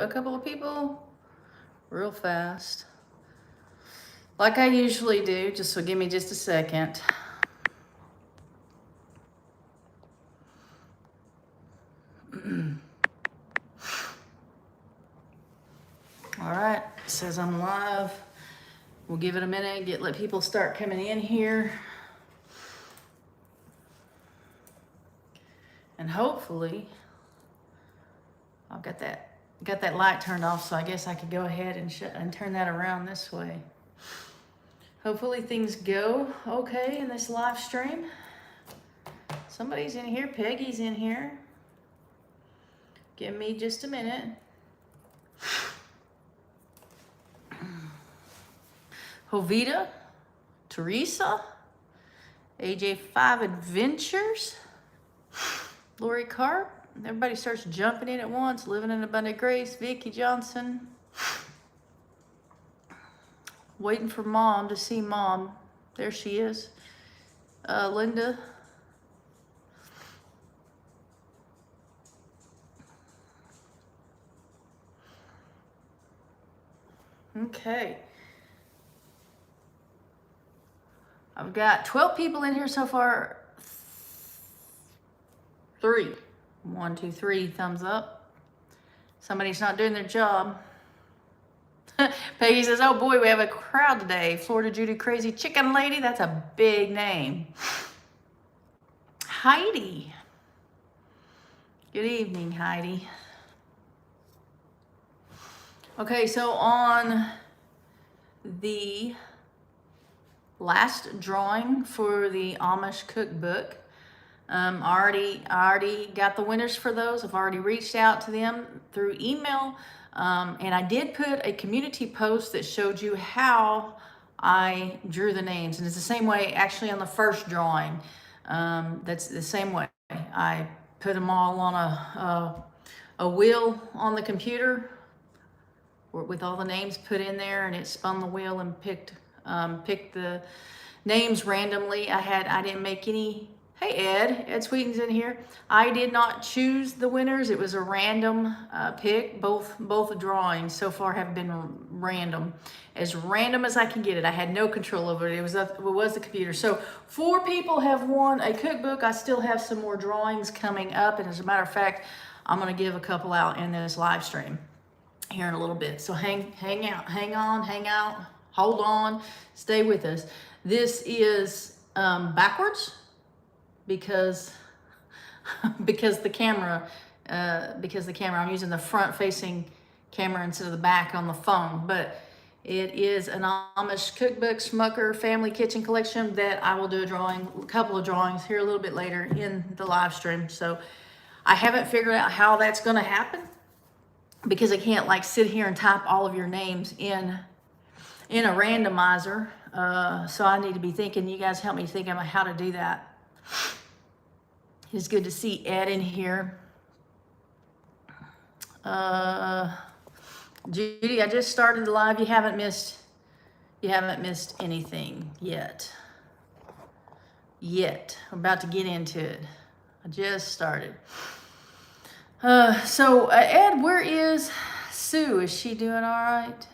a couple of people real fast, like I usually do. Just so give me just a second. All right, it says I'm live. We'll give it a minute, let people start coming in here. And hopefully, I've got that light turned off, so I guess I could go ahead and turn that around this way. Hopefully things go okay in this live stream. Somebody's in here, Peggy's in here. Give me just a minute. Jovita, Teresa, AJ5 Adventures, Lorie Carp. Everybody starts jumping in at once. Living in Abundant Grace, Vicky Johnson. Waiting for Mom to see Mom. There she is. Linda. Okay. I've got 12 people in here so far. 3. 1, 2, 3, thumbs up. Somebody's not doing their job. Peggy says, oh boy, we have a crowd today. Florida Judy Crazy Chicken Lady, that's a big name. Heidi. Good evening, Heidi. Okay, so on the last drawing for the Amish cookbook, I already got the winners for those. I've already reached out to them through email, and I did put a community post that showed you how I drew the names, and it's the same way actually on the first drawing. That's the same way. I put them all on a wheel on the computer with all the names put in there, and it spun the wheel and picked the names randomly. I didn't make any. Hey Ed Sweeten's in here. I did not choose the winners. It was a random pick. Both drawings so far have been random as I can get it. I had no control over it. It was the computer. So 4 people have won a cookbook. I still have some more drawings coming up, and as a matter of fact, I'm going to give a couple out in this live stream here in a little bit. So hang out, hold on, stay with us. This is backwards because the camera, I'm using the front facing camera instead of the back on the phone, but it is an Amish cookbook, Smucker Family Kitchen Collection that I will do a couple of drawings here a little bit later in the live stream. So I haven't figured out how that's going to happen, because I can't like sit here and type all of your names in a randomizer. So I need to be thinking, you guys help me think about how to do that. It's good to see Ed in here. Judy, I just started the live. You haven't missed anything yet. I'm about to get into it. I just started. So Ed, where is Sue? Is she doing all right?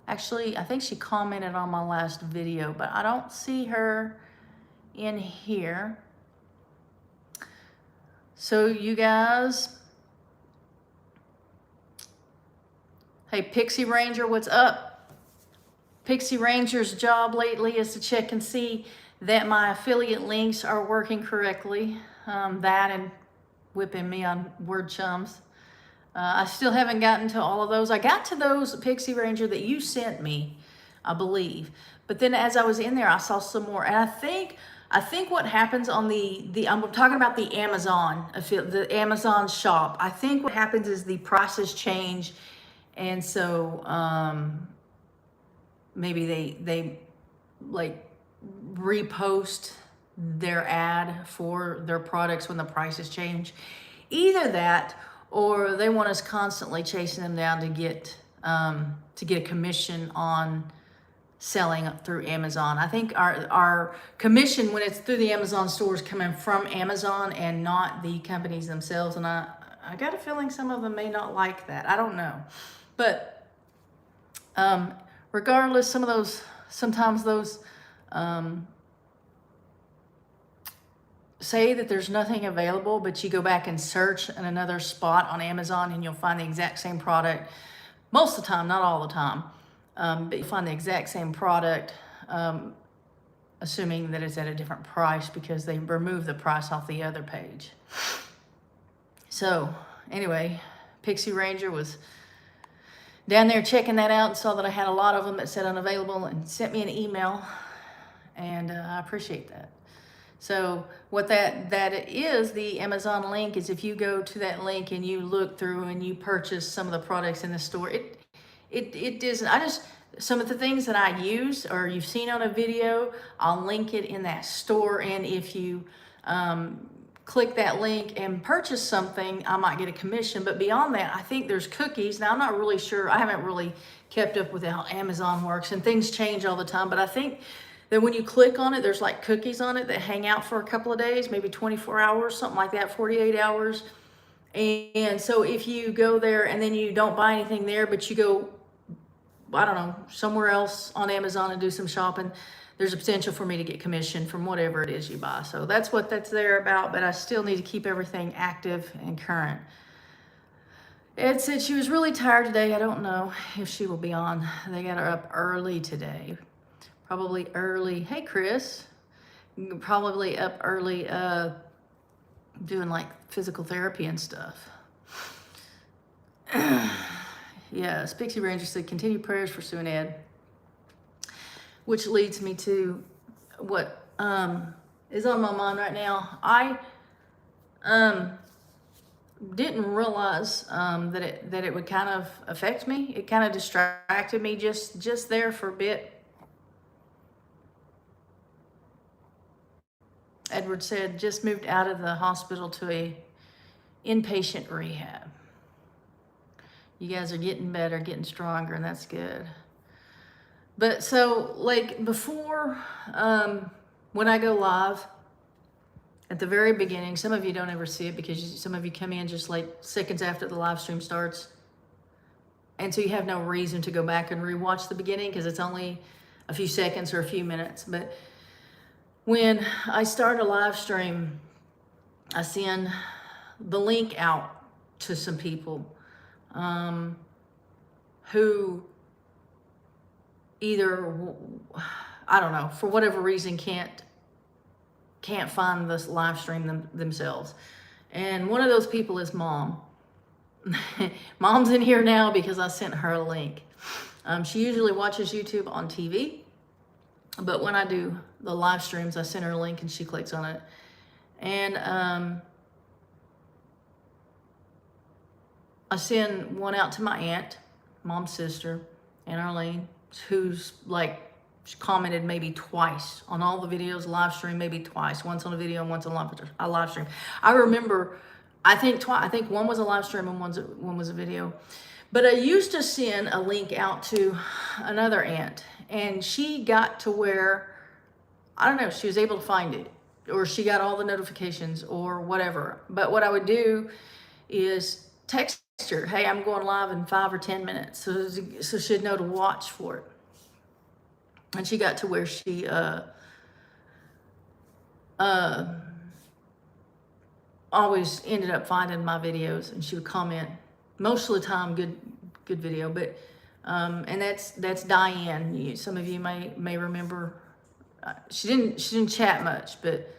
Actually, I think she commented on my last video, but I don't see her in here. So you guys, hey, Pixie Ranger, what's up? Pixie Ranger's job lately is to check and see that my affiliate links are working correctly. That and whipping me on word chums. I still haven't gotten to all of those. I got to those, Pixie Ranger, that you sent me, I believe. But then as I was in there, I saw some more. And I think what happens on I'm talking about the Amazon shop. I think what happens is the prices change. And so maybe they like repost their ad for their products when the prices change. Either that, or they want us constantly chasing them down to get a commission on selling through Amazon. I think our commission when it's through the Amazon store is coming from Amazon and not the companies themselves. And I I got a feeling some of them may not like that. I don't know. But regardless, sometimes those say that there's nothing available, but you go back and search in another spot on Amazon and you'll find the exact same product. Most of the time, not all the time, but you find the exact same product, assuming that it's at a different price because they remove the price off the other page. So anyway, Pixie Ranger was down there checking that out and saw that I had a lot of them that said unavailable and sent me an email, and I appreciate that. So what that is, the Amazon link is if you go to that link and you look through and you purchase some of the products in the store, it isn't, some of the things that I use or you've seen on a video, I'll link it in that store. And if you click that link and purchase something, I might get a commission. But beyond that, I think there's cookies. Now, I'm not really sure. I haven't really kept up with how Amazon works, and things change all the time. But I think that when you click on it, there's like cookies on it that hang out for a couple of days, maybe 24 hours, something like that, 48 hours. And so if you go there and then you don't buy anything there, but you go, I don't know, somewhere else on Amazon and do some shopping, there's a potential for me to get commission from whatever it is you buy. So that's what that's there about, but I still need to keep everything active and current. Ed said she was really tired today. I don't know if she will be on. They got her up early today. Probably early. Hey, Chris. Probably up early doing like physical therapy and stuff. Yes, Pixie Ranger said, continue prayers for Sue and Ed. Which leads me to what is on my mind right now. I didn't realize that it would kind of affect me. It kind of distracted me just there for a bit. Edward said, just moved out of the hospital to a inpatient rehab. You guys are getting better, getting stronger, and that's good. But so, like before, when I go live, at the very beginning, some of you don't ever see it because some of you come in just like seconds after the live stream starts. And so you have no reason to go back and rewatch the beginning because it's only a few seconds or a few minutes. But when I start a live stream, I send the link out to some people who either, I don't know, for whatever reason can't find this live stream themselves. And one of those people is Mom. Mom's in here now because I sent her a link. She usually watches YouTube on TV, but when I do the live streams, I send her a link and she clicks on it. And I send one out to my aunt, Mom's sister, and Arlene, who's like, she commented maybe twice on all the videos, live stream, maybe twice, once on a video and once on a live stream. I remember, I think one was a live stream and one was a video. But I used to send a link out to another aunt, and she got to where, I don't know, she was able to find it, or she got all the notifications or whatever. But what I would do is text her, hey, I'm going live in 5 or 10 minutes, so she'd know to watch for it. And she got to where she always ended up finding my videos, and she would comment most of the time good video. But and that's Diane. Some of you may remember. She didn't chat much, but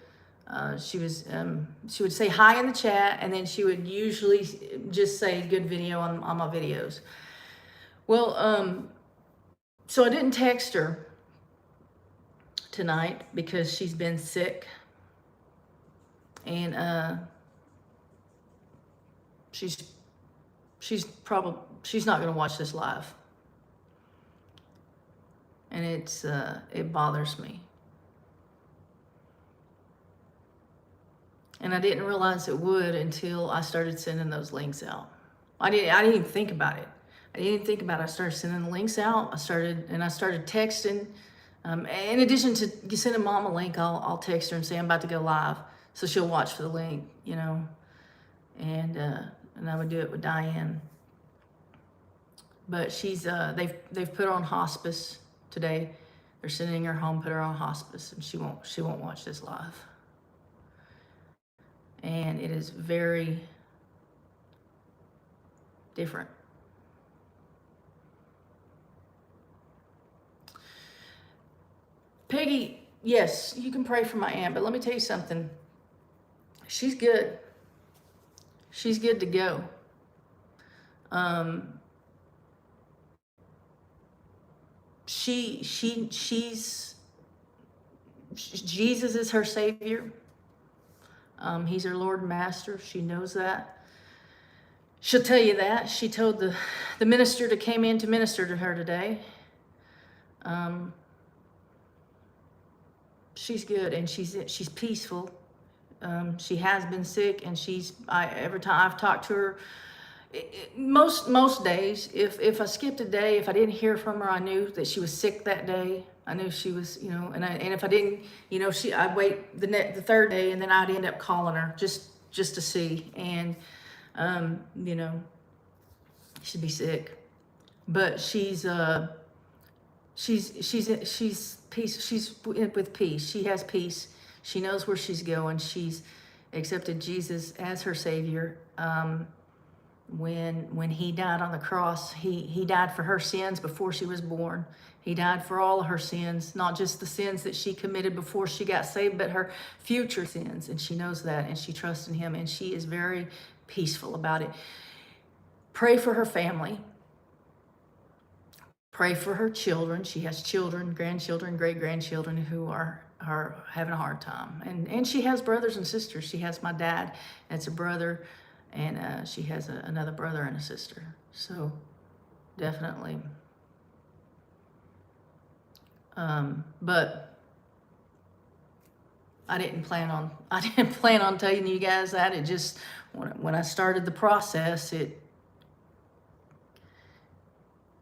she would say hi in the chat, and then she would usually just say good video on my videos. Well, so I didn't text her tonight because she's been sick, and she's not going to watch this live, and it bothers me. And I didn't realize it would until I started sending those links out. I didn't even think about it. I started sending the links out. I started texting. In addition to sending Mom a link, I'll text her and say I'm about to go live, so she'll watch for the link, you know. And and I would do it with Diane. But she's they've put her on hospice today. They're sending her home, put her on hospice, and she won't watch this live. And it is very different. Peggy, yes, you can pray for my aunt, but let me tell you something. She's good. She's good to go. She's Jesus is her Savior. He's her Lord and Master. She knows that. She'll tell you that. She told the minister that came in to minister to her today. She's good, and she's peaceful. She has been sick, and every time I've talked to her, most days, if I skipped a day, if I didn't hear from her, I knew that she was sick that day. I knew she was, and if I didn't, I'd wait the third day, and then I'd end up calling her just to see, and she'd be sick, but she's peace. She's with peace. She has peace. She knows where she's going. She's accepted Jesus as her Savior. When he died on the cross, he died for her sins before she was born. He died for all of her sins, not just the sins that she committed before she got saved, but her future sins. And she knows that, and she trusts in him, and she is very peaceful about it. Pray for her family. Pray for her children. She has children, grandchildren, great-grandchildren who are having a hard time. And she has brothers and sisters. She has my dad, that's a brother, and she has another brother and a sister. So definitely. But I didn't plan on telling you guys that. It just, when I started the process, it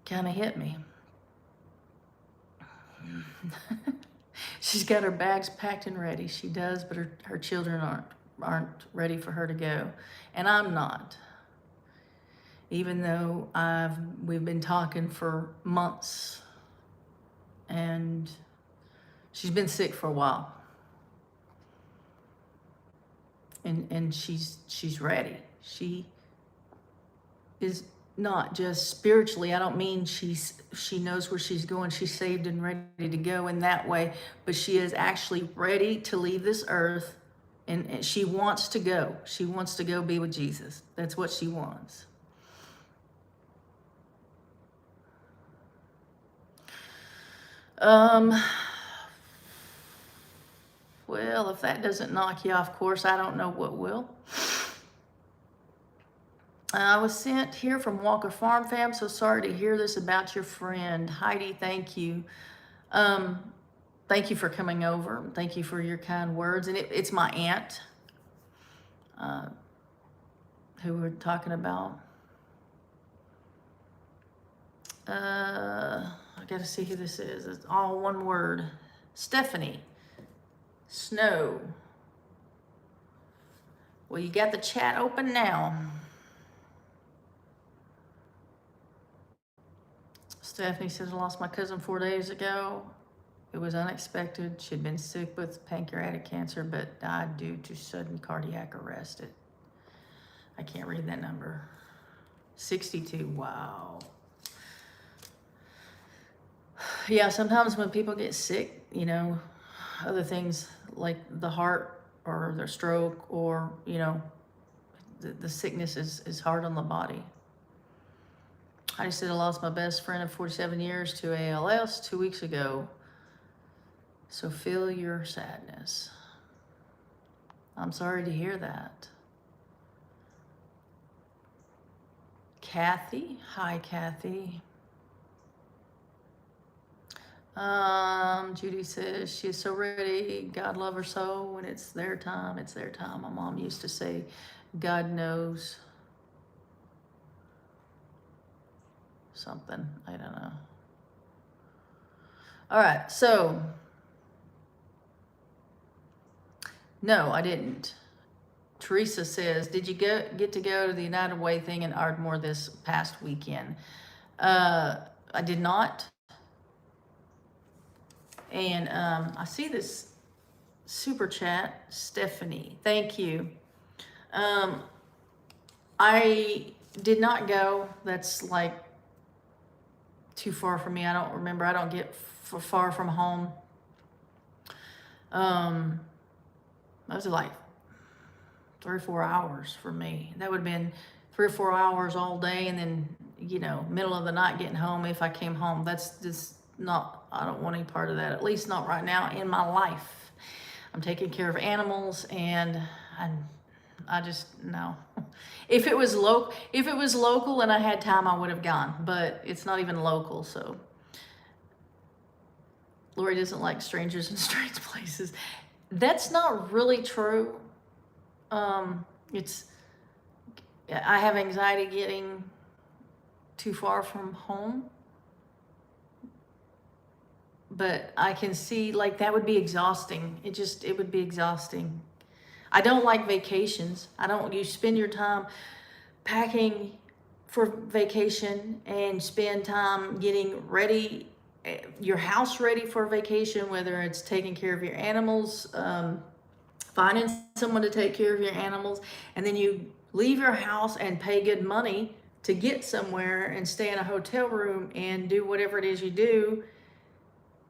kind of hit me. She's got her bags packed and ready. She does, but her children aren't ready for her to go, and I'm not. Even though we've been talking for months, and she's been sick for a while, and she's ready. She is not just spiritually. I don't mean she knows where she's going. She's saved and ready to go in that way, but she is actually ready to leave this earth, and she wants to go. She wants to go be with Jesus. That's what she wants. Well, if that doesn't knock you off course, I don't know what will. I was sent here from Walker Farm Fam. So sorry to hear this about your friend. Heidi, thank you. Thank you for coming over. Thank you for your kind words. And it's my aunt who we're talking about. I got to see who this is. It's all one word. Stephanie Snow. Well, you got the chat open now. Stephanie says, I lost my cousin 4 days ago. It was unexpected. She'd been sick with pancreatic cancer, but died due to sudden cardiac arrest. I can't read that number. 62, wow. Yeah, sometimes when people get sick, other things like the heart or their stroke or, the sickness is hard on the body. I said I lost my best friend of 47 years to ALS 2 weeks ago. So feel your sadness. I'm sorry to hear that. Kathy, hi Kathy. Judy says she is so ready. God love her so. When it's their time, it's their time. My mom used to say, God knows something. I don't know. All right, so no, I didn't. Teresa says, did you get to go to the United Way thing in Ardmore this past weekend? I did not. And I see this super chat, Stephanie. Thank you. I did not go. That's like too far from me. I don't remember. I don't get far from home. Those are like 3 or 4 hours for me. That would have been 3 or 4 hours all day, and then, you know, middle of the night getting home if I came home. That's just not, I don't want any part of that, at least not right now in my life. I'm taking care of animals, and I just, no. If it was local and I had time, I would have gone, but it's not even local, so. Lorie doesn't like strangers in strange places. That's not really true. I have anxiety getting too far from home, but I can see, like, that would be exhausting. It would be exhausting. I don't like vacations. You spend your time packing for vacation and spend time getting ready, your house ready for vacation, whether it's taking care of your animals, finding someone to take care of your animals, and then you leave your house and pay good money to get somewhere and stay in a hotel room and do whatever it is you do.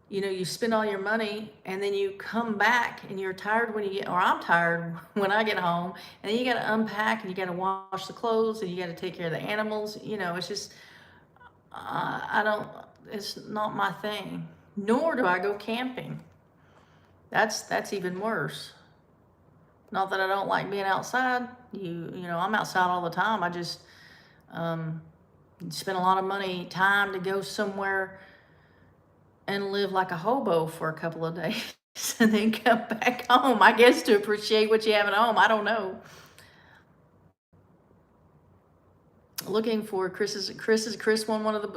You know, you spend all your money, and then you come back and you're tired when you get, or I'm tired when I get home, and then you got to unpack and you got to wash the clothes and you got to take care of the animals. You know, it's just, it's not my thing. Nor do I go camping. That's even worse. Not that I don't like being outside. You know, I'm outside all the time. I just spend a lot of time to go somewhere and live like a hobo for a couple of days and then come back home, I guess, to appreciate what you have at home. I don't know. Looking for Chris won one of the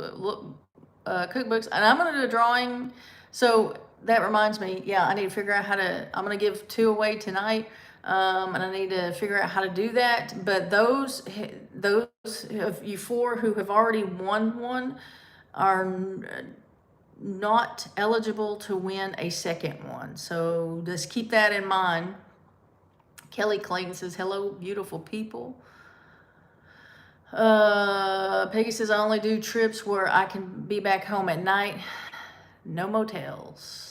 cookbooks, and I'm going to do a drawing. So that reminds me, yeah, I need to figure out I'm going to give 2 away tonight. And I need to figure out how to do that. But those of you 4 who have already won one are not eligible to win a second one. So just keep that in mind. Kelly Clayton says, hello, beautiful people. Peggy says, I only do trips where I can be back home at night. No motels.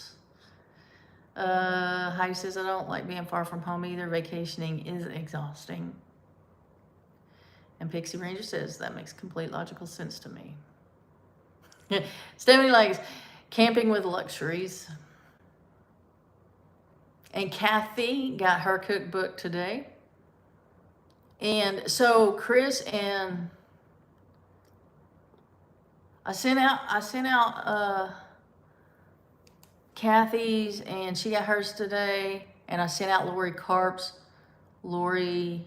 Heidi says, I don't like being far from home either. Vacationing is exhausting. And Pixie Ranger says, that makes complete logical sense to me. Stephanie likes camping with luxuries. And Kathy got her cookbook today. And so Chris and I sent out Kathy's, and she got hers today. And I sent out Lorie Carp's. Lorie,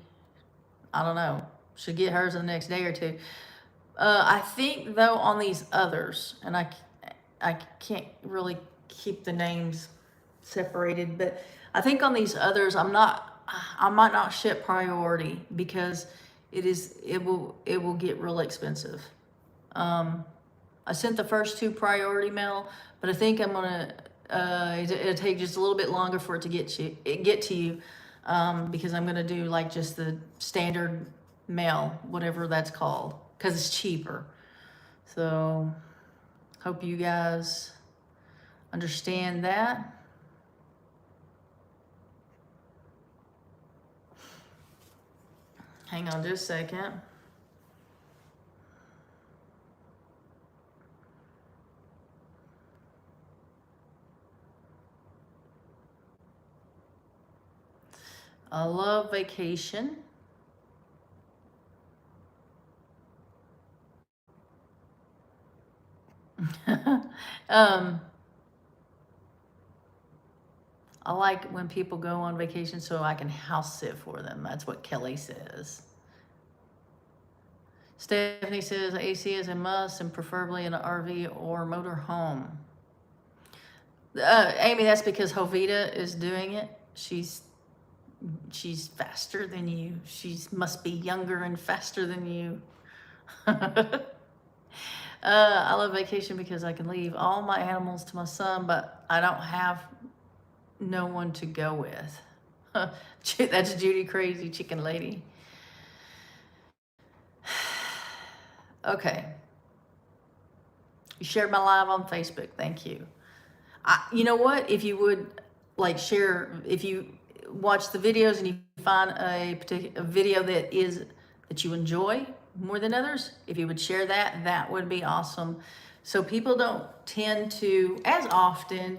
I don't know, should get hers in the next day or 2. I think though on these others, and I can't really keep the names separated, but I think on these others I might not ship priority because it will get real expensive. I sent the first 2 priority mail, but I think I'm gonna it'll take just a little bit longer for it to get to you because I'm gonna do like just the standard mail, whatever that's called, because it's cheaper. So hope you guys understand that. Hang on just a second. I love vacation. I like when people go on vacation so I can house sit for them. That's what Kelly says. Stephanie says AC is a must, and preferably in an RV or motor home. Amy, that's because Jovita is doing it. She's She's faster than you. She must be younger and faster than you. I love vacation because I can leave all my animals to my son, but I don't have no one to go with. That's Judy Crazy Chicken Lady. Okay. You shared my live on Facebook. Thank you. You know what? If you would like share, if you watch the videos and you find a particular video that you enjoy more than others, if you would share that, that would be awesome. So people don't tend to as often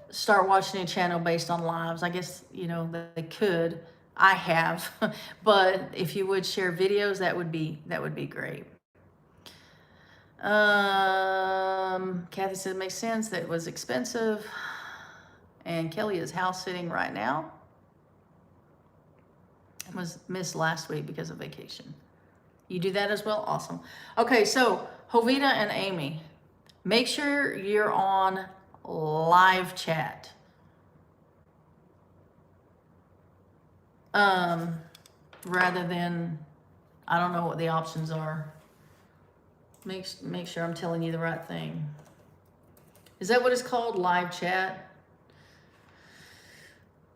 start watching a channel based on lives. I guess, you know, they could. I have, but if you would share videos, that would be great. Kathy said it makes sense. That it was expensive. And Kelly is house sitting right now. It was missed last week because of vacation. You do that as well? Awesome. Okay, so Jovita and Amy, make sure you're on live chat. Rather than, I don't know what the options are. Make sure I'm telling you the right thing. Is that what it's called? Live chat?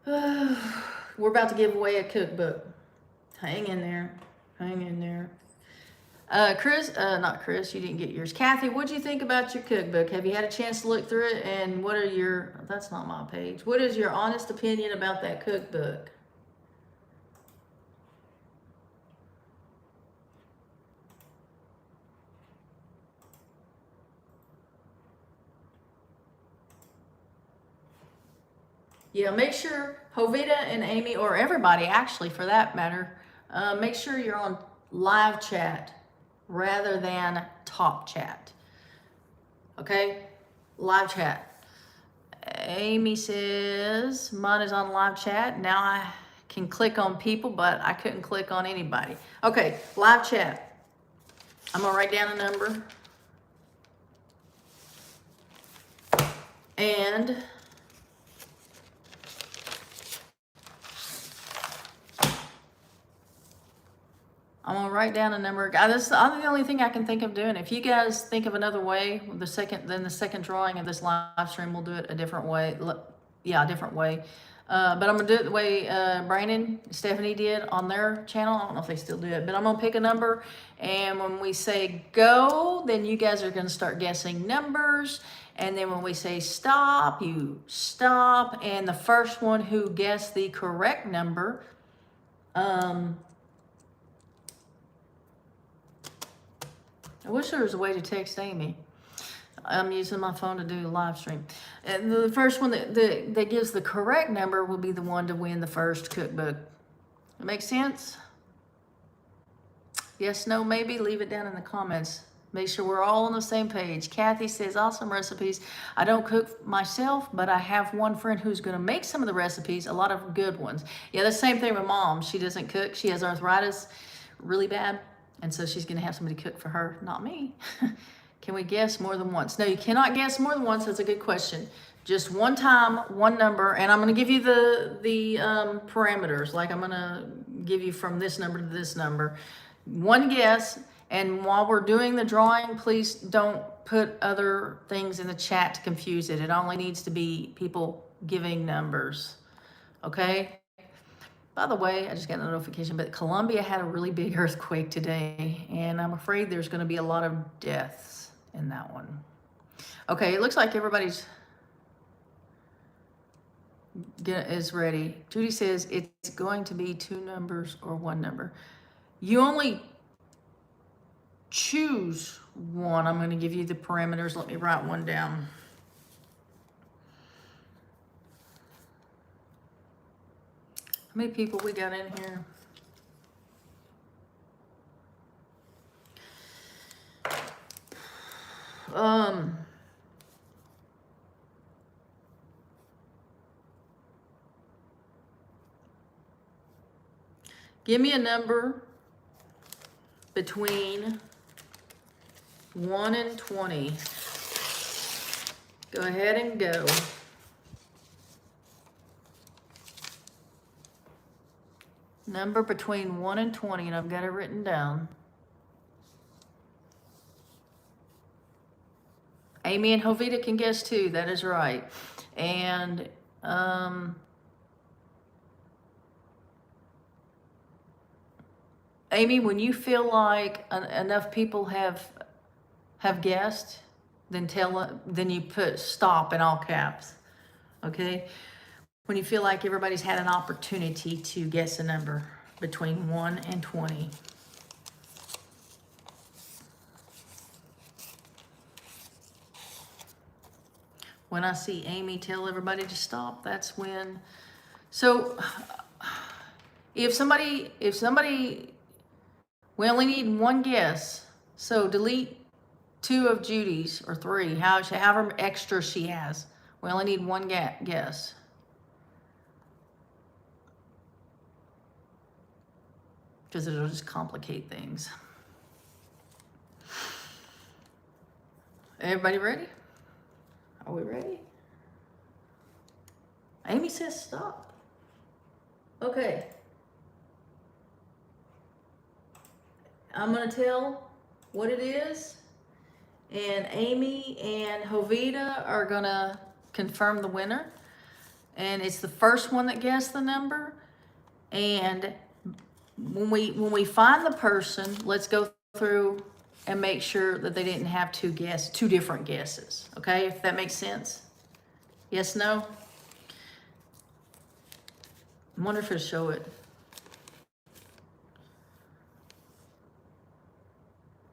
We're about to give away a cookbook. Hang in there. Hang in there. Chris, not Chris, you didn't get yours. Kathy, what'd you think about your cookbook? Have you had a chance to look through it? And what are your, that's not my page. What is your honest opinion about that cookbook? Yeah, make sure Jovita and Amy, or everybody actually for that matter, make sure you're on live chat rather than talk chat. Okay? Live chat. Amy says, mine is on live chat. Now I can click on people, but I couldn't click on anybody. Okay, live chat. I'm gonna write down a number. And I'm gonna write down a number. That's the only thing I can think of doing. If you guys think of another way, the second drawing of this live stream, we'll do it a different way. Yeah, a different way. But I'm gonna do it the way Brandon, Stephanie did on their channel. I don't know if they still do it, but I'm gonna pick a number, and when we say go, then you guys are gonna start guessing numbers. And then when we say stop, you stop, and the first one who guessed the correct number, I wish there was a way to text Amy. I'm using my phone to do a live stream. And the first one that gives the correct number will be the one to win the first cookbook. That makes sense? Yes, no, maybe? Leave it down in the comments. Make sure we're all on the same page. Kathy says, awesome recipes. I don't cook myself, but I have one friend who's going to make some of the recipes, a lot of good ones. Yeah, the same thing with Mom. She doesn't cook. She has arthritis really bad. And so she's going to have somebody cook for her, not me. Can we guess more than once? No, you cannot guess more than once. That's a good question. Just one time, one number, and I'm going to give you the parameters. Like I'm going to give you from this number to this number. One guess, and while we're doing the drawing, please don't put other things in the chat to confuse it. It only needs to be people giving numbers. Okay? By the way, I just got a notification, but Colombia had a really big earthquake today, and I'm afraid there's going to be a lot of deaths in that one. Okay, it looks like everybody's is ready. Judy says it's going to be 2 numbers or 1 number. You only choose one. I'm going to give you the parameters. Let me write one down. How many people we got in here? Give me a number between 1 and 20. Go ahead and go. number between 1 and 20, and I've got it written down. Amy and Jovita can guess too. That is right. And Amy, when you feel like enough people have guessed, then then you put stop in all caps. Okay? When you feel like everybody's had an opportunity to guess a number between 1 and 20. When I see Amy tell everybody to stop, that's when. So if somebody, we only need one guess. So delete 2 of Judy's or 3, however extra she has. We only need one guess. Because it'll just complicate things. Everybody ready? Are we ready? Amy says stop. Okay. I'm going to tell what it is. And Amy and Jovita are going to confirm the winner. And it's the first one that guessed the number. And when we find the person, let's go through and make sure that they didn't have 2 different guesses. Okay, if that makes sense. Yes, no? I wonder if it'll show it.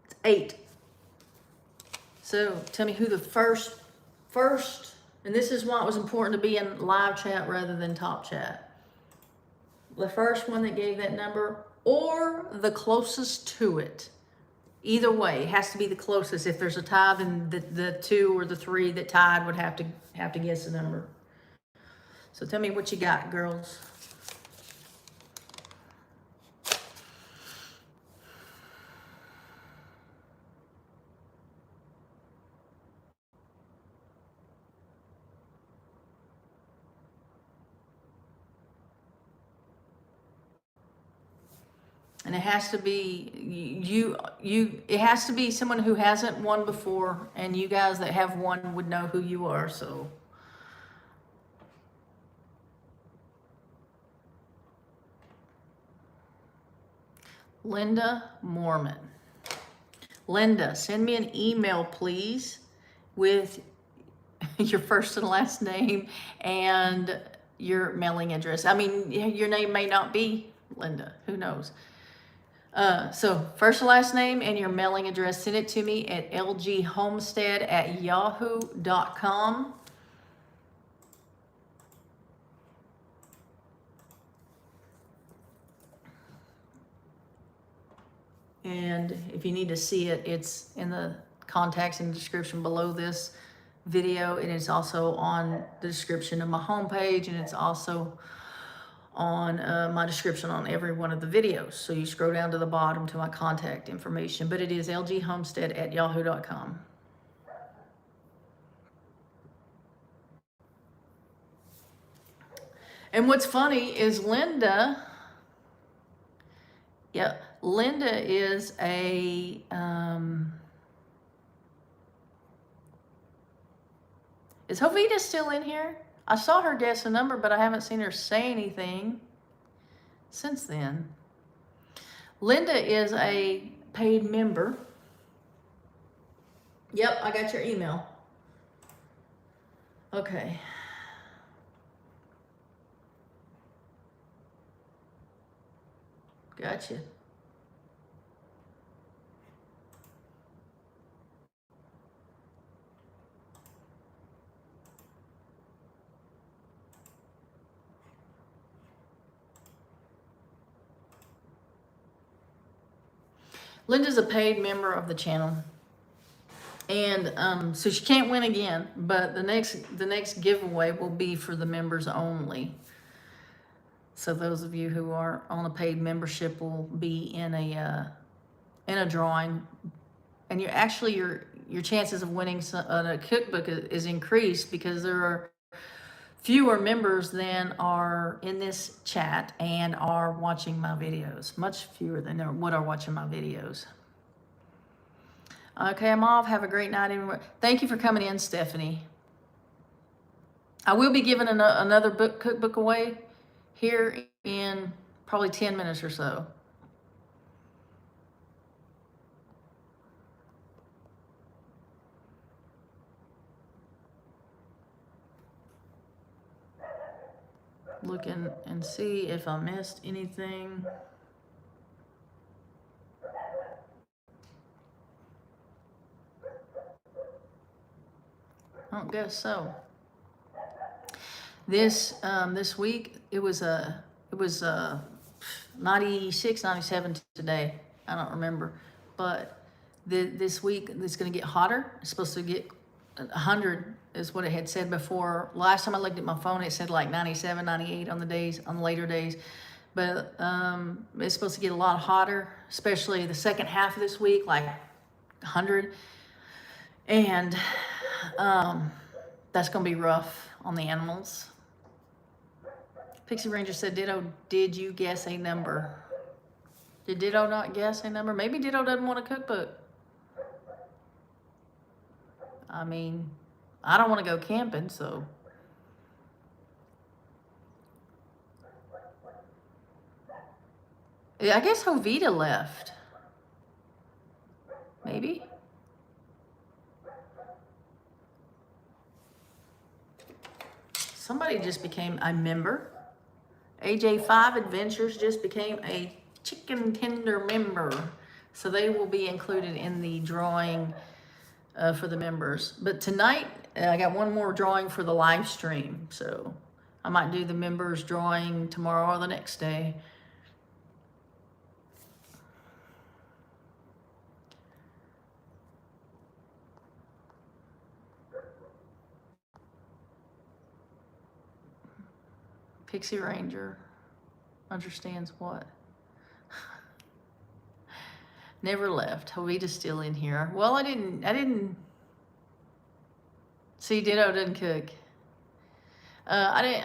It's 8. So tell me who the first, and this is why it was important to be in live chat rather than top chat. The first one that gave that number or the closest to it. Either way, it has to be the closest. If there's a tie, then the 2 or the 3 that tied would have to guess the number. So tell me what you got, girls. And it has to be it has to be someone who hasn't won before, and you guys that have won would know who you are. So Linda Mormon. Linda, send me an email, please, with your first and last name and your mailing address. I mean, your name may not be Linda. Who knows? So first and last name and your mailing address. Send it to me at lghomestead@yahoo.com. And if you need to see it, it's in the contacts in the description below this video, and it's also on the description of my homepage, and it's also on my description on every one of the videos. So you scroll down to the bottom to my contact information, but it is lghomestead@yahoo.com. And what's funny is Linda, Linda is a, is Jovita still in here? I saw her guess a number, but I haven't seen her say anything since then. Linda is a paid member. Yep, I got your email. Okay. Gotcha. Linda's a paid member of the channel, and so she can't win again. But the next giveaway will be for the members only. So those of you who are on a paid membership will be in a drawing, and your chances of winning a cookbook is increased because there are fewer members than are in this chat and are watching my videos. Much fewer than what are watching my videos. Okay, I'm off. Have a great night, everyone. Thank you for coming in, Stephanie. I will be giving another cookbook away here in probably 10 minutes or so. Looking and see if I missed anything. I don't guess so. This week it was 96, 97 today. I don't remember, but this week it's going to get hotter. It's supposed to get 100 is what it had said before. Last time I looked at my phone, it said like 97, 98 on the later days. But it's supposed to get a lot hotter, especially the second half of this week, like 100. And that's going to be rough on the animals. Pixie Ranger said, Ditto, did you guess a number? Did Ditto not guess a number? Maybe Ditto doesn't want a cookbook. I mean, I don't want to go camping, so. Yeah, I guess Jovita left. Maybe. Somebody just became a member. AJ5 Adventures just became a chicken tender member. So they will be included in the drawing for the members. But tonight, I got one more drawing for the live stream. So I might do the members drawing tomorrow or the next day. Pixie Ranger understands what? Never left. Jovita's still in here. Well, I didn't see. Ditto didn't cook. I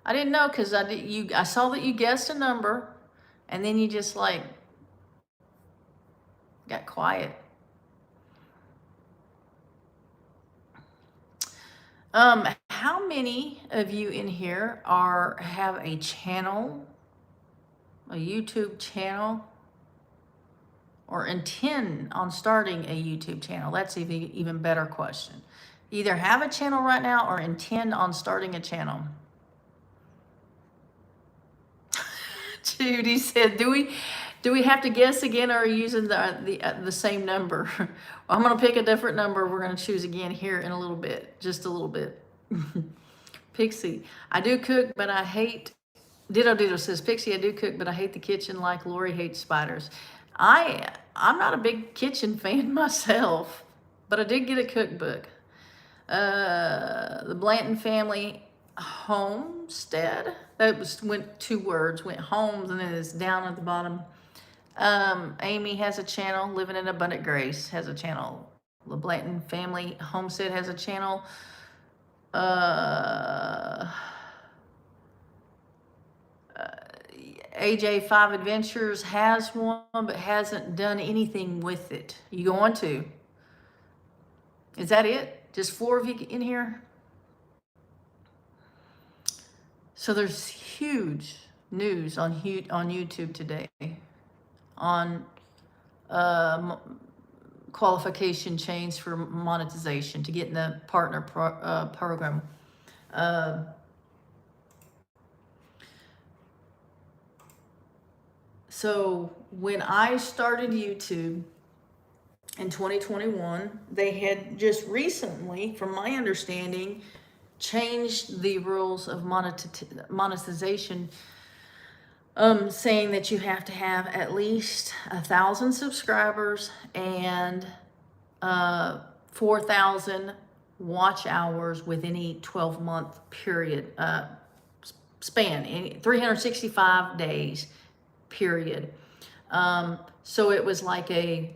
didn't know, because I saw that you guessed a number, and then you just like got quiet. How many of you in here have a channel, a YouTube channel, or intend on starting a YouTube channel? That's an even better question. Either have a channel right now or intend on starting a channel. Judy said, do we have to guess again, or are you using the same number? I'm going to pick a different number. We're going to choose again here in a little bit, just a little bit. Pixie, I do cook, but I hate. Ditto says, Pixie, I do cook, but I hate the kitchen like Lorie hates spiders. I'm not a big kitchen fan myself, but I did get a cookbook. The Blanton family Homestead. That went 2 words, went homes, and then it's down at the bottom. Amy has a channel. Living in Abundant Grace has a channel. The Blanton family Homestead has a channel. AJ5 Adventures has one, but hasn't done anything with it. You going to? Is that it? Just 4 of you in here? So there's huge news on YouTube today on qualification chains for monetization to get in the partner program. So when I started YouTube in 2021, they had just recently, from my understanding, changed the rules of monetization, saying that you have to have at least 1,000 subscribers and 4,000 watch hours within a 12-month period span, 365 days period. So it was like a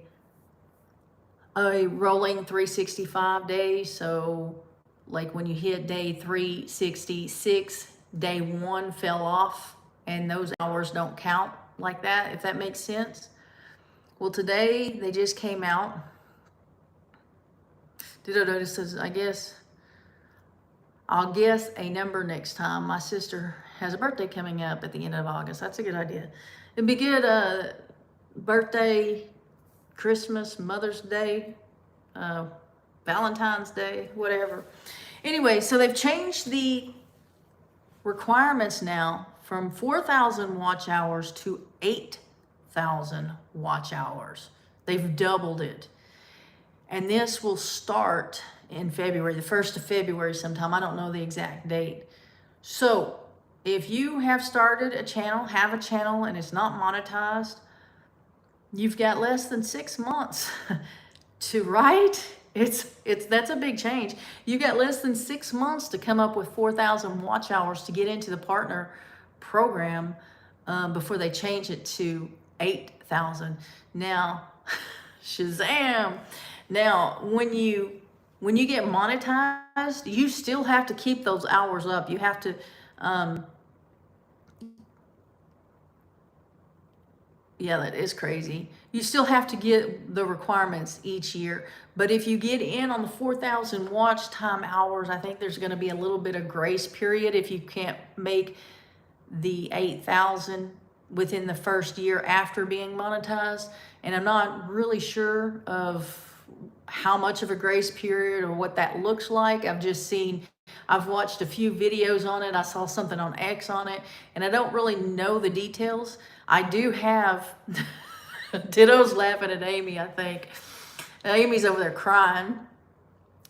rolling 365 days. So like when you hit day 366, day 1 fell off, and those hours don't count like that, if that makes sense. Well, today they just came out. It says, I'll guess a number next time. My sister has a birthday coming up at the end of August. That's a good idea. It'd be good, birthday, Christmas, Mother's Day, Valentine's Day, whatever. Anyway, so they've changed the requirements now from 4,000 watch hours to 8,000 watch hours. They've doubled it. And this will start in February, the 1st of February sometime. I don't know the exact date. So if you have started a channel, have a channel, and it's not monetized, you've got less than 6 months to write. That's a big change. You got less than 6 months to come up with 4,000 watch hours to get into the partner program before they change it to 8,000. Now, Shazam! Now, when you get monetized, you still have to keep those hours up. You have to, yeah, that is crazy. You still have to get the requirements each year. But if you get in on the 4,000 watch time hours, I think there's going to be a little bit of grace period if you can't make the 8,000 within the first year after being monetized. And I'm not really sure of how much of a grace period or what that looks like. I've watched a few videos on it. I saw something on X on it, and I don't really know the details. I do have, Ditto's laughing at Amy, I think. Amy's over there crying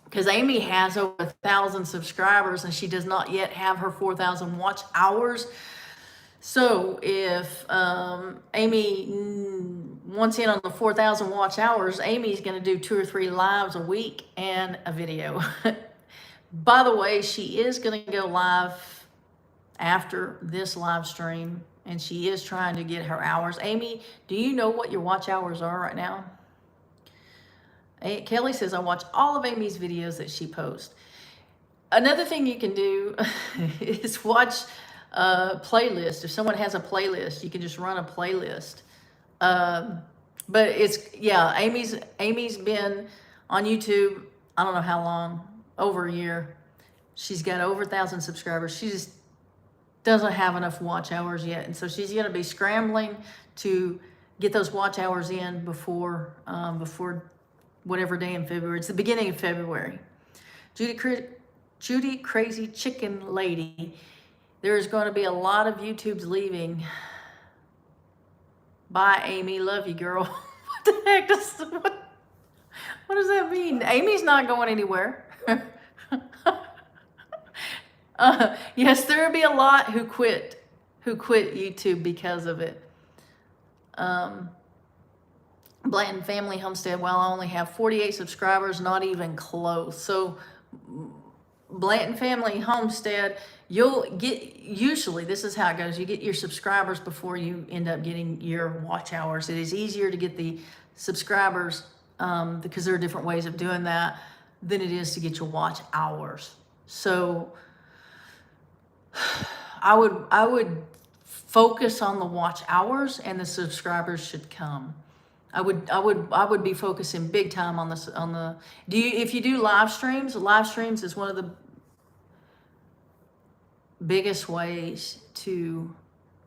because Amy has over 1,000 subscribers and she does not yet have her 4,000 watch hours. So if Amy wants in on the 4,000 watch hours, Amy's going to do 2 or 3 lives a week and a video. By the way, she is going to go live after this live stream, and she is trying to get her hours. Amy, do you know what your watch hours are right now? Kelly says, I watch all of Amy's videos that she posts. Another thing you can do is watch a playlist. If someone has a playlist, you can just run a playlist. But Amy's been on YouTube, I don't know how long, over a year. She's got over 1,000 subscribers. She just doesn't have enough watch hours yet. And so she's going to be scrambling to get those watch hours in before whatever day in February. It's the beginning of February. Judy Crazy Chicken Lady. There's going to be a lot of YouTubes leaving. Bye, Amy. Love you, girl. What the heck what does that mean? Amy's not going anywhere. Yes, there will be a lot who quit YouTube because of it. Blanton Family Homestead, well, I only have 48 subscribers, not even close. So Blanton Family Homestead, you'll get, usually this is how it goes, you get your subscribers before you end up getting your watch hours. It is easier to get the subscribers because there are different ways of doing that than it is to get your watch hours. So I would focus on the watch hours, and the subscribers should come. I would be focusing big time on this, if you do live streams is one of the biggest ways to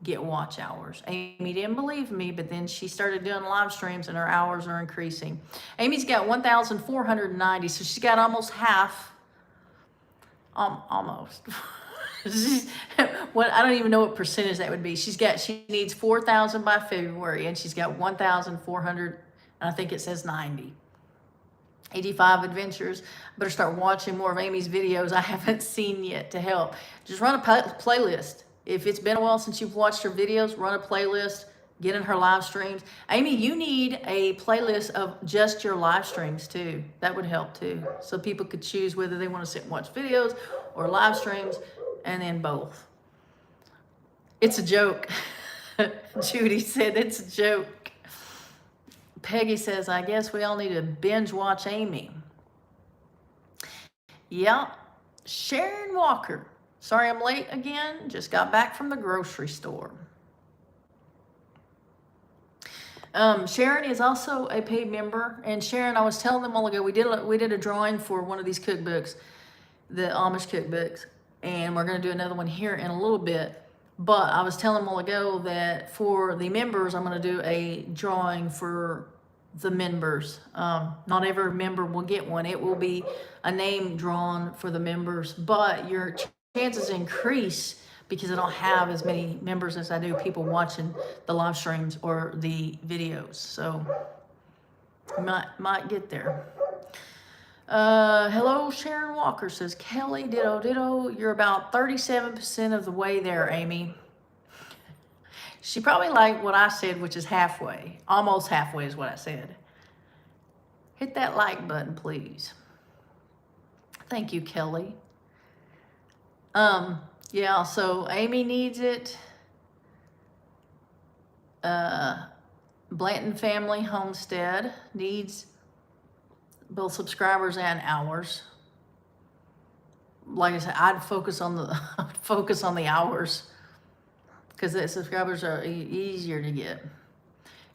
get watch hours. Amy didn't believe me, but then she started doing live streams and her hours are increasing. Amy's got 1,490, so she's got almost half, almost. What, I don't even know what percentage that would be. She needs 4,000 by February, and she's got 1,400, and I think it says 90. 85 adventures. Better start watching more of Amy's videos I haven't seen yet to help. Just run a playlist. If it's been a while since you've watched her videos, run a playlist, get in her live streams. Amy, you need a playlist of just your live streams too. That would help too. So people could choose whether they want to sit and watch videos or live streams, and then both. It's a joke. Judy said it's a joke. Peggy says, I guess we all need to binge watch Amy. Yeah, Sharon Walker. Sorry I'm late again. Just got back from the grocery store. Sharon is also a paid member. And Sharon, I was telling them a while ago, we did a drawing for one of these cookbooks, the Amish cookbooks. And we're going to do another one here in a little bit. But I was telling them a while ago that for the members, I'm going to do a drawing for the members. Not every member will get one. It will be a name drawn for the members, but your chances increase because I don't have as many members as I do people watching the live streams or the videos. So might get there. Hello, Sharon Walker says, Kelly, ditto. You're about 37% of the way there, Amy. She probably liked what I said, which is halfway. Almost halfway is what I said. Hit that like button, please. Thank you, Kelly. Yeah, so Amy needs it. Blanton Family Homestead needs both subscribers and hours. Like I said, I'd focus on the hours because the subscribers are easier to get.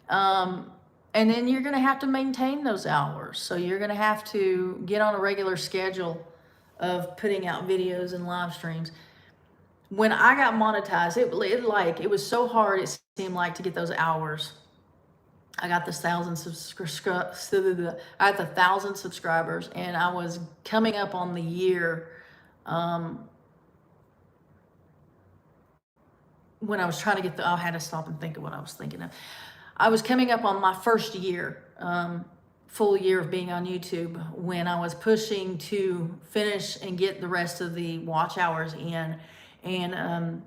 And then you're going to have to maintain those hours. So you're going to have to get on a regular schedule of putting out videos and live streams. When I got monetized, it was so hard, it seemed like, to get those hours. I got this 1,000 subscribers, and I was coming up on the year when I was trying to get I had to stop and think of what I was thinking of. I was coming up on my first year, full year of being on YouTube, when I was pushing to finish and get the rest of the watch hours in. And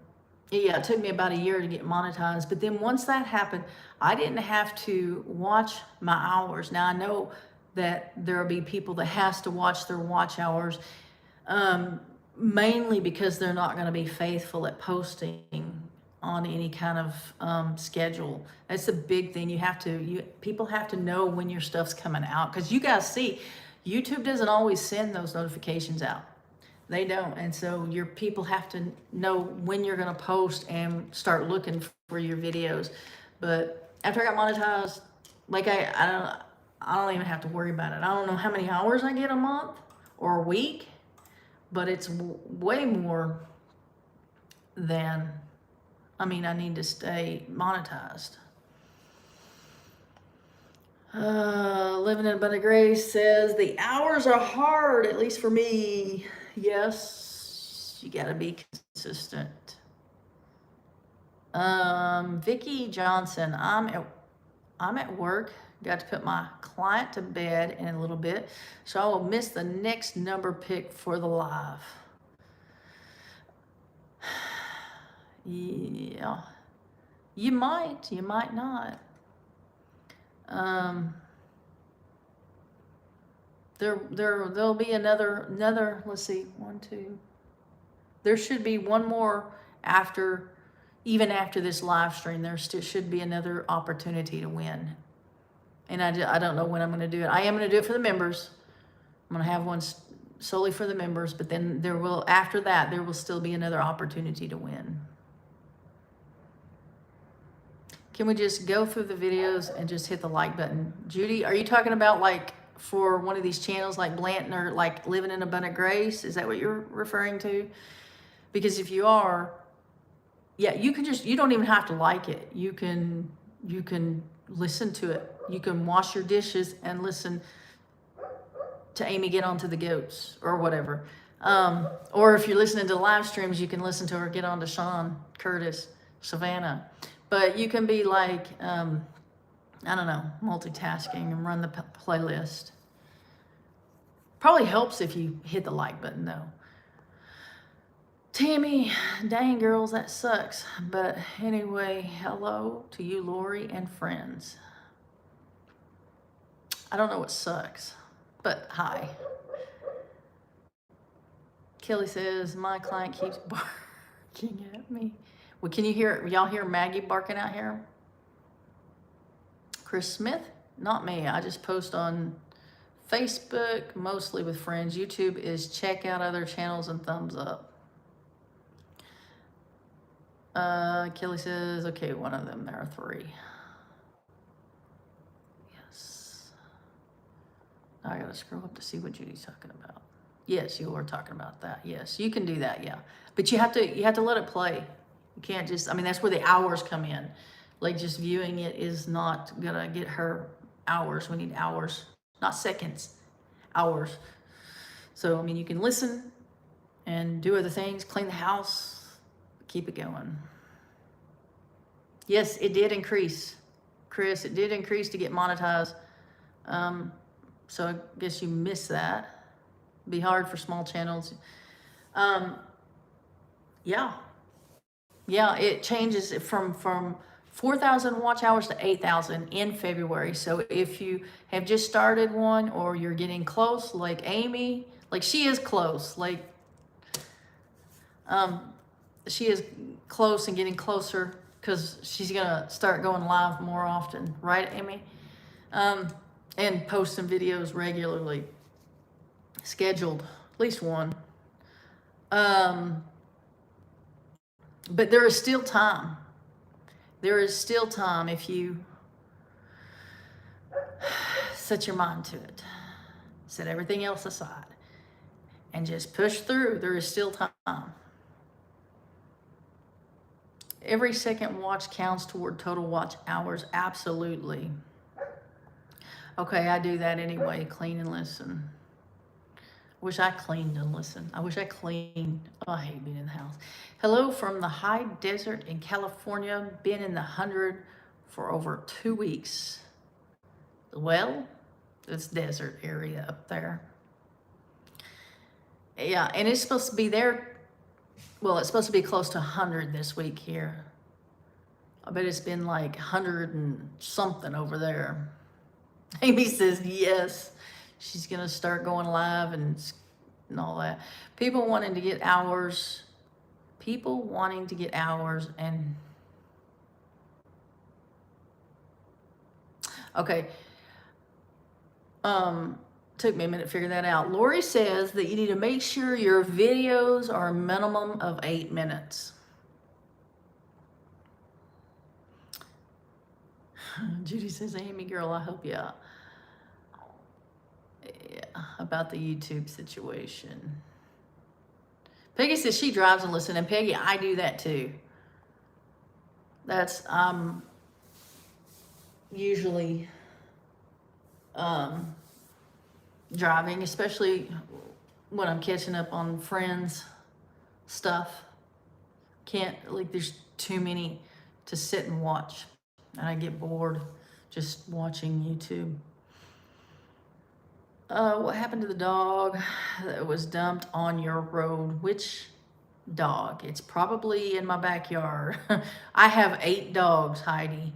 yeah, it took me about a year to get monetized. But then once that happened, I didn't have to watch my hours. Now I know that there will be people that has to watch their watch hours, mainly because they're not going to be faithful at posting on any kind of schedule. That's a big thing. People have to know when your stuff's coming out, because you guys see, YouTube doesn't always send those notifications out. They don't. And so your people have to know when you're going to post and start looking for your videos. But after I got monetized, like I don't even have to worry about it. I don't know how many hours I get a month or a week, but it's way more than, I need to stay monetized. Living in Abundant Grace says, the hours are hard, at least for me. Yes, you gotta be consistent. Vicki Johnson, I'm at work. Got to put my client to bed in a little bit, so I will miss the next number pick for the live. Yeah, you might not. There'll be another, let's see, 1, 2. There should be one more even after this live stream. There still should be another opportunity to win. And I don't know when I'm going to do it. I am going to do it for the members. I'm going to have one solely for the members, but then after that, there will still be another opportunity to win. Can we just go through the videos and just hit the like button? Judy, are you talking about like for one of these channels like Blanton or like Living in Abundant Grace? Is that what you're referring to? Because if you are, yeah, you don't even have to like it. You can listen to it. You can wash your dishes and listen to Amy get onto the goats or whatever. Or if you're listening to live streams, you can listen to her get on to Sean, Curtis, Savannah. But you can be like, I don't know, multitasking and run the playlist. Probably helps if you hit the like button though. Tammy, dang girls, that sucks. But anyway, hello to you, Lorie and friends. I don't know what sucks, but hi. Kelly says, my client keeps barking at me. Well, can you y'all hear Maggie barking out here? Chris Smith? Not me. I just post on Facebook, mostly with friends. YouTube is check out other channels and thumbs up. Kelly says, okay, one of them. There are 3. Yes. Now I gotta scroll up to see what Judy's talking about. Yes, you were talking about that. Yes, you can do that. Yeah, but you have to let it play. You can't just. I mean, that's where the hours come in. Like just viewing it is not gonna get her hours. We need hours, not seconds. Hours. So I mean, you can listen and do other things, clean the house, keep it going. Yes, it did increase, Chris. It did increase to get monetized. So I guess you missed that. Be hard for small channels. Yeah, it changes from 4,000 watch hours to 8,000 in February. So if you have just started one or you're getting close, like Amy, like she is close, like she is close and getting closer because she's gonna start going live more often, right, Amy? And posting videos regularly, scheduled, at least one. But there is still time. There is still time if you set your mind to it. Set everything else aside and just push through. There is still time. Every second watch counts toward total watch hours. Absolutely. Okay, I do that anyway. Clean and listen. Wish I cleaned and listened. I wish I cleaned. Oh, I hate being in the house. Hello from the high desert in California. Been in the 100 for over 2 weeks. Well, it's desert area up there. Yeah, and it's supposed to be there. Well, it's supposed to be close to 100 this week here. I bet it's been like 100 and something over there. Amy says yes. She's going to start going live and all that. People wanting to get hours. People wanting to get hours and... Okay. Took me a minute to figure that out. Lorie says that you need to make sure your videos are a minimum of 8 minutes. Judy says, Amy girl, I help you out. Yeah, about the YouTube situation. Peggy says she drives and listens, and Peggy, I do that too. That's usually driving, especially when I'm catching up on friends stuff. Can't, like, there's too many to sit and watch, and I get bored just watching YouTube. What happened to the dog that was dumped on your road? Which dog? It's probably in my backyard. I have 8 dogs, Heidi.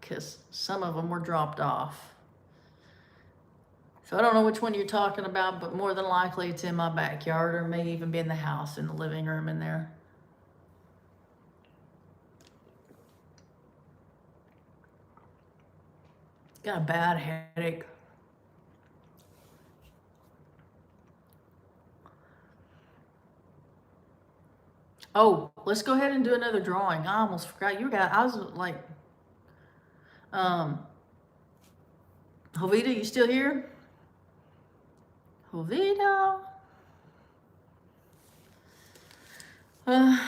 Because some of them were dropped off. So I don't know which one you're talking about, but more than likely it's in my backyard or may even be in the house, in the living room in there. Got a bad headache. Oh, let's go ahead and do another drawing. I almost forgot. I was like, Jovita, you still here? Jovita. I'm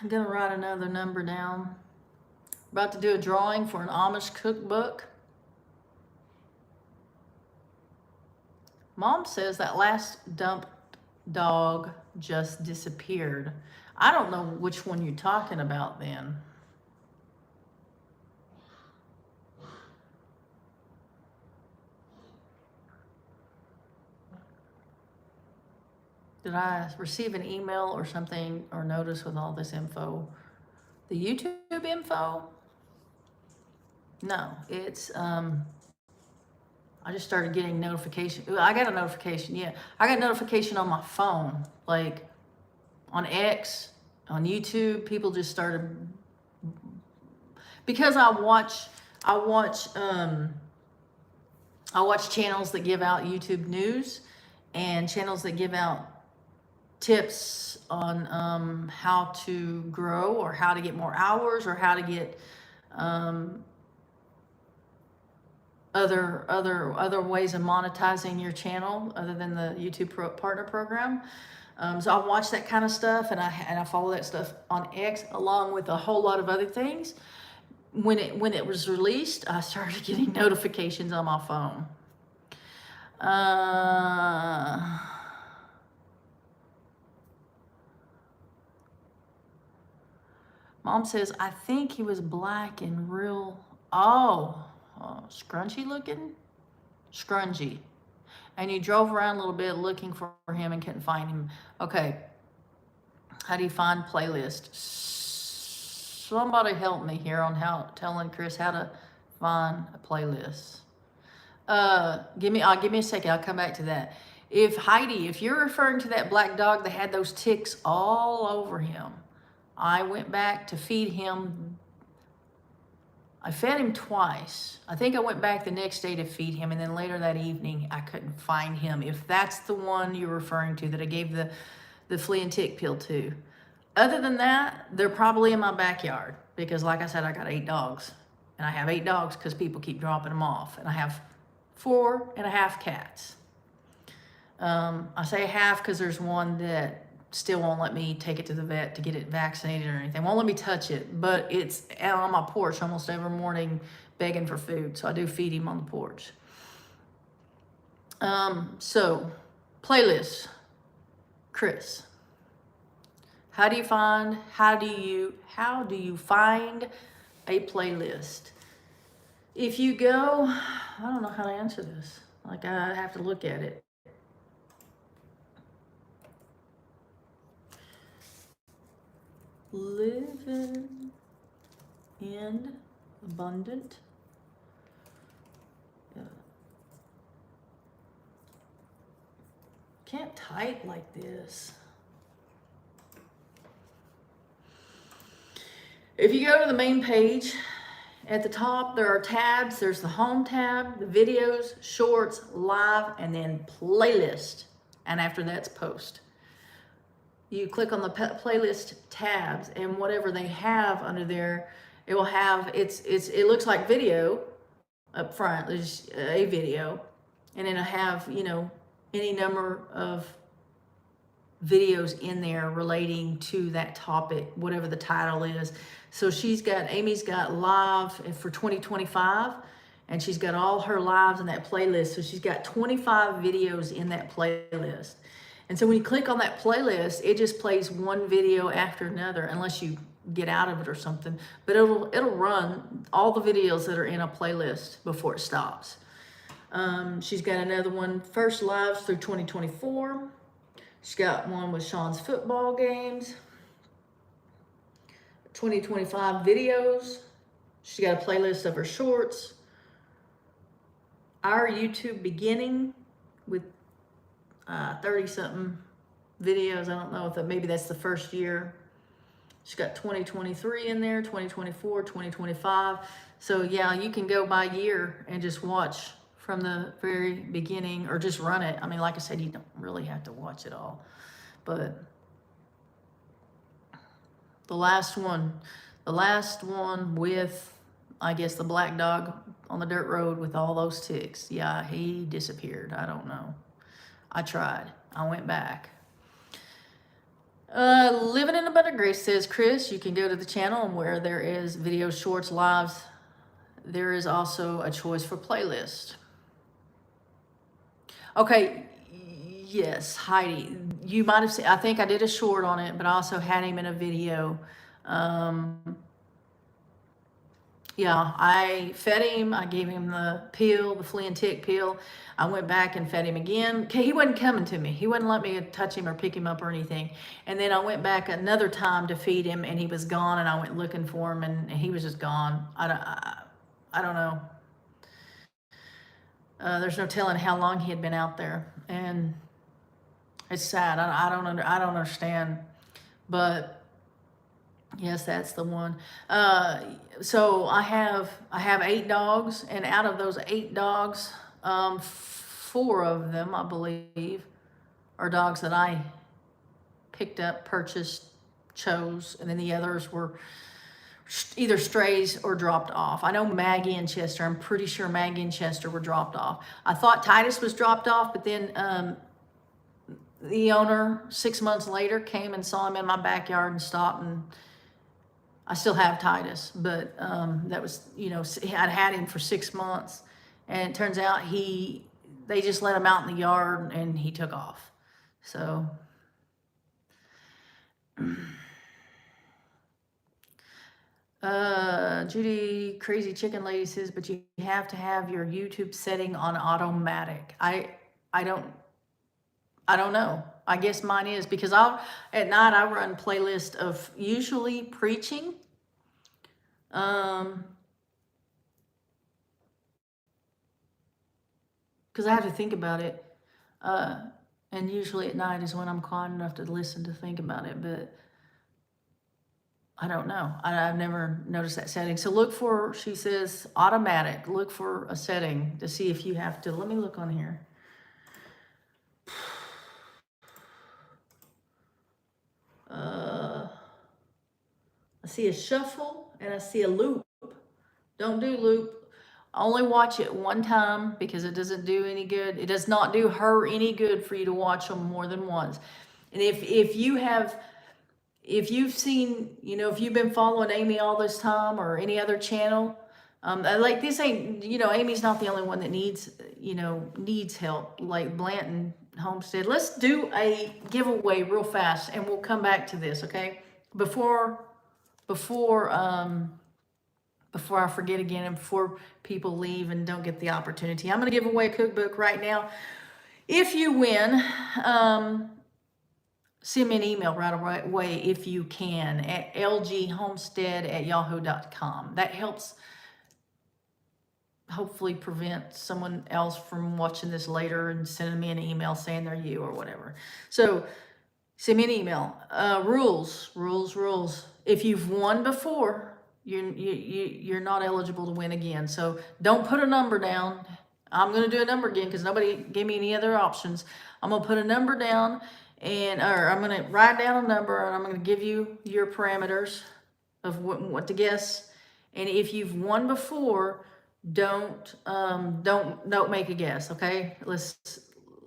gonna write another number down. About to do a drawing for an Amish cookbook. Mom says that last dumped dog just disappeared. I don't know which one you're talking about then. Did I receive an email or something or notice with all this info? The YouTube info? No, it's, I just started getting notification. I got a notification, yeah. I got notification on my phone, like on X, on YouTube. People just started, because I watch I watch channels that give out YouTube news and channels that give out tips on how to grow or how to get more hours or how to get other ways of monetizing your channel other than the YouTube partner program. So I watch that kind of stuff, and I follow that stuff on X along with a whole lot of other things. When it was released, I started getting notifications on my phone. Mom says, I think he was black and real. Oh, scrunchy looking? Scrungy. And you drove around a little bit looking for him and couldn't find him. Okay. How do you find playlist? Somebody help me here on telling Chris how to find a playlist. Give me a second. I'll come back to that. If Heidi, if you're referring to that black dog that had those ticks all over him, I went back to feed him. I fed him twice. I think I went back the next day to feed him, and then later that evening I couldn't find him. If that's the one you're referring to that I gave the flea and tick pill to. Other than that, they're probably in my backyard because, like I said, I got 8 dogs. And I have 8 dogs because people keep dropping them off. And I have 4.5 cats. I say half because there's one that still won't let me take it to the vet to get it vaccinated or anything. Won't let me touch it, but it's out on my porch almost every morning begging for food. So I do feed him on the porch. So playlist, Chris. How do you find a playlist? If you go, I don't know how to answer this. Like, I have to look at it. Living in abundant. Can't type like this. If you go to the main page, at the top there are tabs. There's the home tab, the videos, shorts, live, and then playlist. And after that's post. You click on the playlist tabs, and whatever they have under there, it will have, it looks like video up front. There's a video, and then it'll have, any number of videos in there relating to that topic, whatever the title is. So Amy's got live for 2025, and she's got all her lives in that playlist. So she's got 25 videos in that playlist. And so when you click on that playlist, it just plays one video after another, unless you get out of it or something. But it'll run all the videos that are in a playlist before it stops. She's got another one, first lives through 2024. She's got one with Sean's football games. 2025 videos. She's got a playlist of her shorts. Our YouTube beginning with 30-something videos. I don't know if maybe that's the first year. She's got 2023 in there, 2024, 2025. So yeah, you can go by year and just watch from the very beginning, or just run it. I mean, like I said, you don't really have to watch it all. But the last one with, I guess, the black dog on the dirt road with all those ticks. Yeah, he disappeared. I don't know. I tried. I went back. Living in Abundant Grace says, Chris, you can go to the channel, and where there is videos, shorts, lives, there is also a choice for playlist. Okay, yes, Heidi, you might have seen, I think I did a short on it, but I also had him in a video. Yeah, I fed him. I gave him the pill, the flea and tick pill. I went back and fed him again. He wasn't coming to me. He wouldn't let me touch him or pick him up or anything. And then I went back another time to feed him, and he was gone, and I went looking for him, and he was just gone. I don't know. There's no telling how long he had been out there, and it's sad. I don't understand, but Yes, that's the one. So I have 8 dogs, and out of those 8 dogs, 4 of them, I believe, are dogs that I picked up, purchased, chose, and then the others were either strays or dropped off. I know Maggie and Chester, I'm pretty sure Maggie and Chester were dropped off. I thought Titus was dropped off, but then the owner 6 months later came and saw him in my backyard and stopped, and I still have Titus, but that was, I'd had him for 6 months, and it turns out they just let him out in the yard and he took off. So Judy Crazy Chicken Lady says, but you have to have your YouTube setting on automatic. I don't know. I guess mine is, because at night I run playlist of usually preaching. Because I have to think about it. And usually at night is when I'm quiet enough to listen, to think about it. But I don't know. I've never noticed that setting. So look for, she says, automatic. Look for a setting to see if you have to. Let me look on here. I see a shuffle and I see a loop. Don't do loop. Only watch it one time, because it doesn't do any good. It does not do her any good for you to watch them more than once. And if you've seen, if you've been following Amy all this time, or any other channel, like this ain't, Amy's not the only one that needs help, like Blanton Homestead. Let's do a giveaway real fast, and we'll come back to this, okay? Before I forget again, and before people leave and don't get the opportunity, I'm going to give away a cookbook right now. If you win, send me an email right away if you can, at lghomestead@yahoo.com. That helps hopefully prevent someone else from watching this later and sending me an email saying they're you or whatever. So send me an email. Rules. If you've won before, you're not eligible to win again. So don't put a number down. I'm going to do a number again because nobody gave me any other options. I'm going to put a number down, or I'm going to write down a number, and I'm going to give you your parameters of what to guess. And if you've won before, don't make a guess. Okay, let's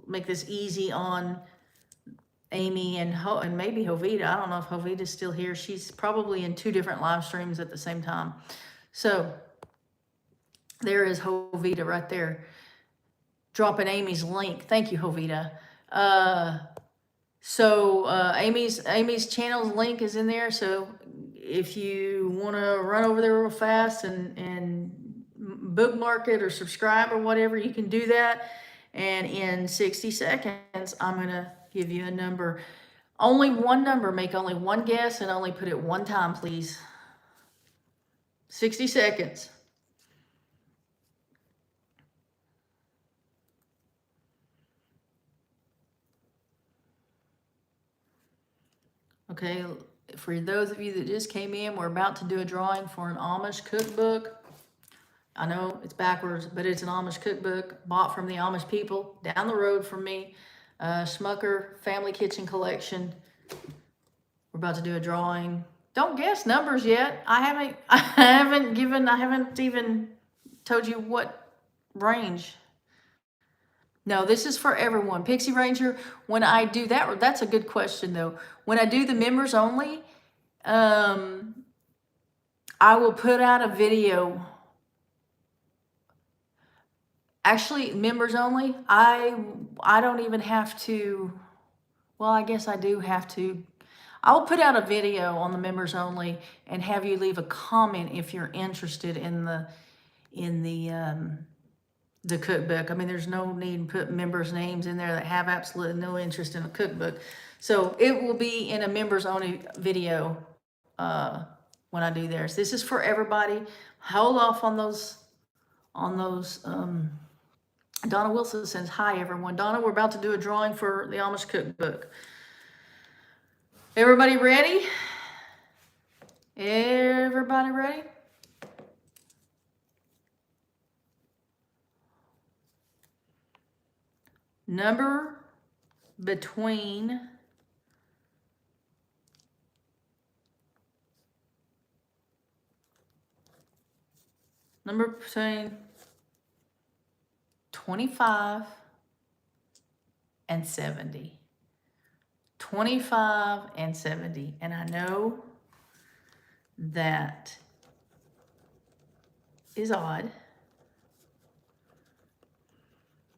make this easy on Amy and maybe Jovita. I don't know if Jovita's still here. She's probably in 2 different live streams at the same time. So there is Jovita right there, dropping Amy's link. Thank you, Jovita. Amy's channel's link is in there. So if you want to run over there real fast and bookmark it or subscribe or whatever, you can do that. And in 60 seconds, I'm going to give you a number. Only one number. Make only one guess, and only put it one time, please. 60 seconds. Okay, for those of you that just came in, we're about to do a drawing for an Amish cookbook. I know it's backwards, but it's an Amish cookbook bought from the Amish people down the road from me. Schmucker Family Kitchen Collection. We're about to do a drawing. Don't guess numbers yet. I haven't even told you what range. No, this is for everyone. Pixie Ranger, when I do that, that's a good question though. When I do the members only, I will put out a video. Actually, members only, I don't even have to, well, I guess I do have to. I'll put out a video on the members only and have you leave a comment if you're interested in the cookbook. I mean, there's no need to put members' names in there that have absolutely no interest in a cookbook. So it will be in a members only video when I do theirs. This is for everybody. Hold off on those. Donna Wilson says, hi, everyone. Donna, we're about to do a drawing for the Amish cookbook. Everybody ready? Everybody ready? Number between number between 25 and 70. 25 and 70. And I know that is odd,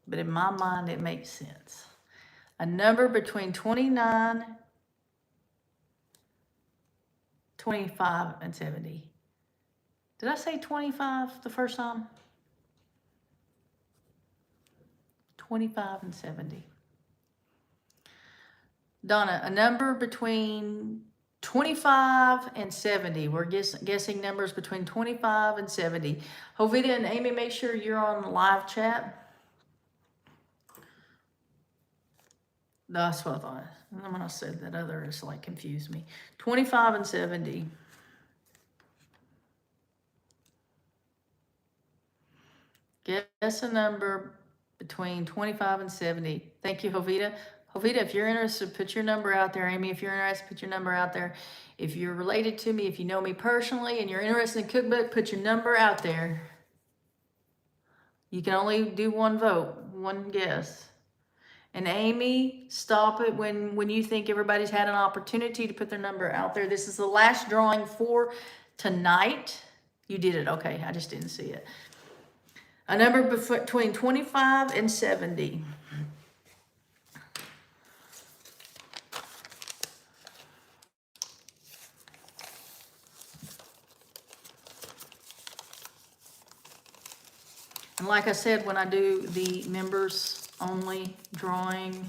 but in my mind it makes sense. A number between 29, 25, and 70. Did I say 25 the first time? 25 and 70. Donna, a number between 25 and 70. We're guessing numbers between 25 and 70. Jovita and Amy, make sure you're on the live chat. That's what I thought. And when I said that other, it's like confused me. 25 and 70. Guess a number between 25 and 70. Thank you, Jovita. Jovita, if you're interested, put your number out there. Amy, if you're interested, put your number out there. If you're related to me, if you know me personally and you're interested in cookbook, put your number out there. You can only do one vote, one guess. And Amy, stop it when you think everybody's had an opportunity to put their number out there. This is the last drawing for tonight. You did it. Okay, I just didn't see it. A number between 25 and 70. And like I said, when I do the members only drawing,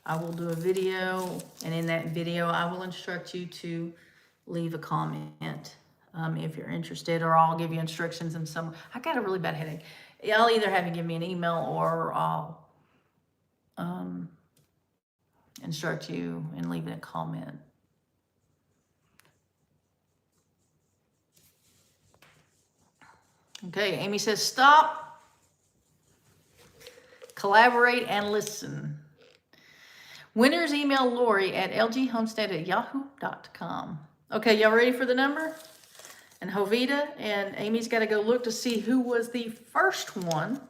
I will do a video, and in that video I will instruct you to leave a comment if you're interested, or I'll give you instructions in some. I got a really bad headache. I'll either have you give me an email, or I'll instruct you in leaving a comment. Okay, Amy says stop. Collaborate and listen. Winners email Lorie at lghomestead@yahoo.com. Okay, y'all ready for the number? And Jovita and Amy's got to go look to see who was the first one.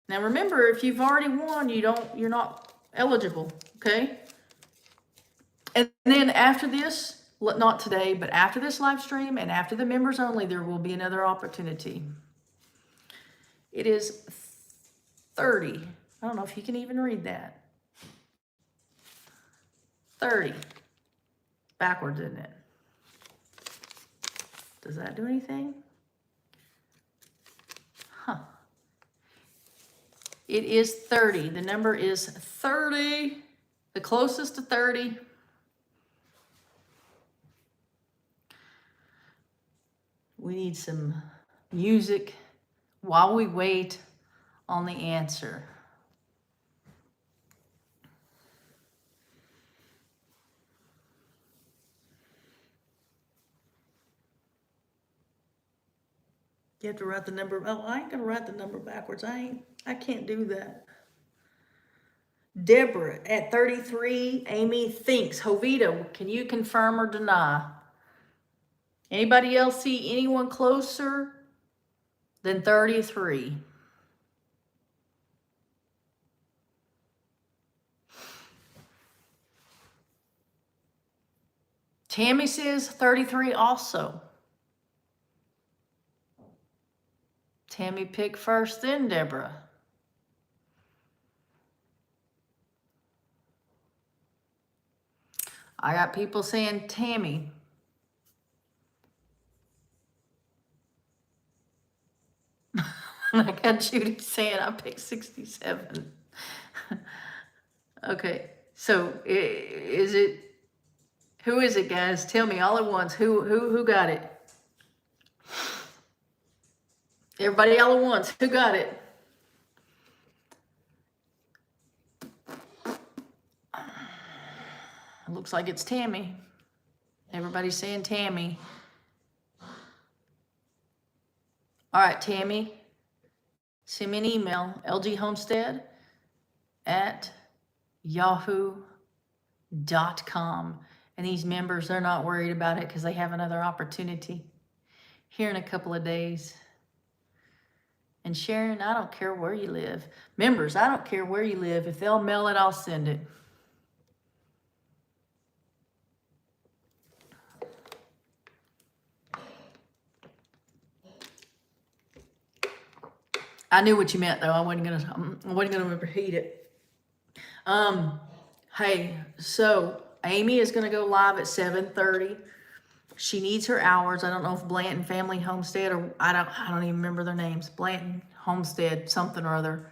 Now remember, if you've already won, you're not eligible, okay? And then after this, not today, but after this live stream and after the members only, there will be another opportunity. It is 30. I don't know if you can even read that. 30. Backwards, isn't it? Does that do anything? Huh. It is 30. The number is 30. The closest to 30. We need some music while we wait on the answer. You have to write the number. Oh, I ain't gonna write the number backwards. I can't do that. Deborah at 33. Amy thinks. Jovita, can you confirm or deny? Anybody else see anyone closer than 33? Tammy says 33 also. Tammy picked first, then Deborah. I got people saying Tammy. I got Judy saying I picked 67. Okay, so is it, who is it, guys? Tell me all at once. Who got it? Everybody all at once. Who got it? It looks like it's Tammy. Everybody's saying Tammy. All right, Tammy, send me an email, lghomestead at yahoo.com. And these members, they're not worried about it because they have another opportunity here in a couple of days. And Sharon, I don't care where you live. Members, I don't care where you live. If they'll mail it, I'll send it. I knew what you meant, though. I wasn't gonna repeat it. Hey, so Amy is gonna go live at 7:30. She needs her hours. I don't know if Blanton Family Homestead or I don't even remember their names. Blanton Homestead, something or other.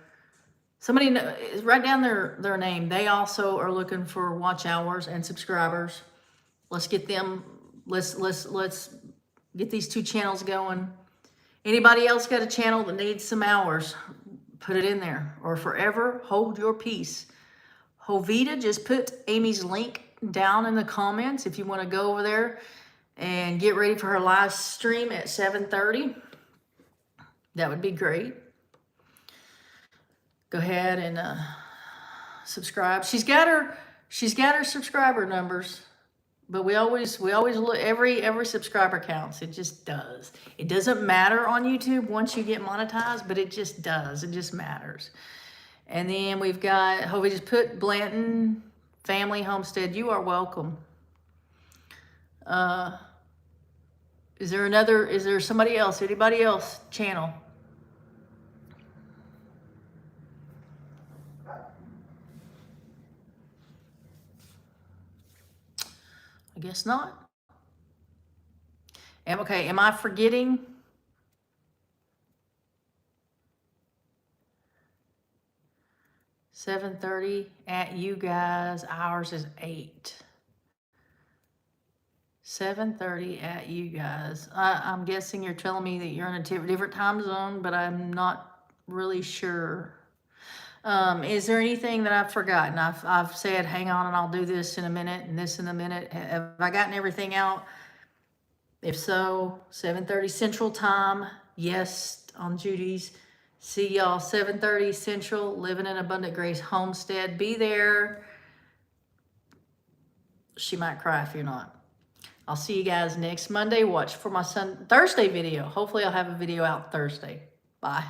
Somebody write down their name. They also are looking for watch hours and subscribers. Let's get them. Let's get these two channels going. Anybody else got a channel that needs some hours? Put it in there. Or forever hold your peace. Hovita, just put Amy's link down in the comments if you want to go over there and get ready for her live stream at 7:30. That would be great. Go ahead and subscribe. She's got her subscriber numbers, but we always look, every subscriber counts. It just does. It doesn't matter on YouTube once you get monetized, but it just does. It just matters. And then we've got, we just put Blanton Family Homestead. You are welcome. Is there somebody else, anybody else channel? I guess not. Okay, am I forgetting? $7:30 at you guys. Ours is 8. 7:30 at you guys. I'm guessing you're telling me that you're in a different time zone, but I'm not really sure. Is there anything that I've forgotten? I've said, hang on and I'll do this in a minute and this in a minute. Have I gotten everything out? If so, 7:30 Central Time. Yes, on Judy's. See y'all 7:30 Central, Living in Abundant Grace Homestead. Be there. She might cry if you're not. I'll see you guys next Monday. Watch for my Thursday video. Hopefully I'll have a video out Thursday. Bye.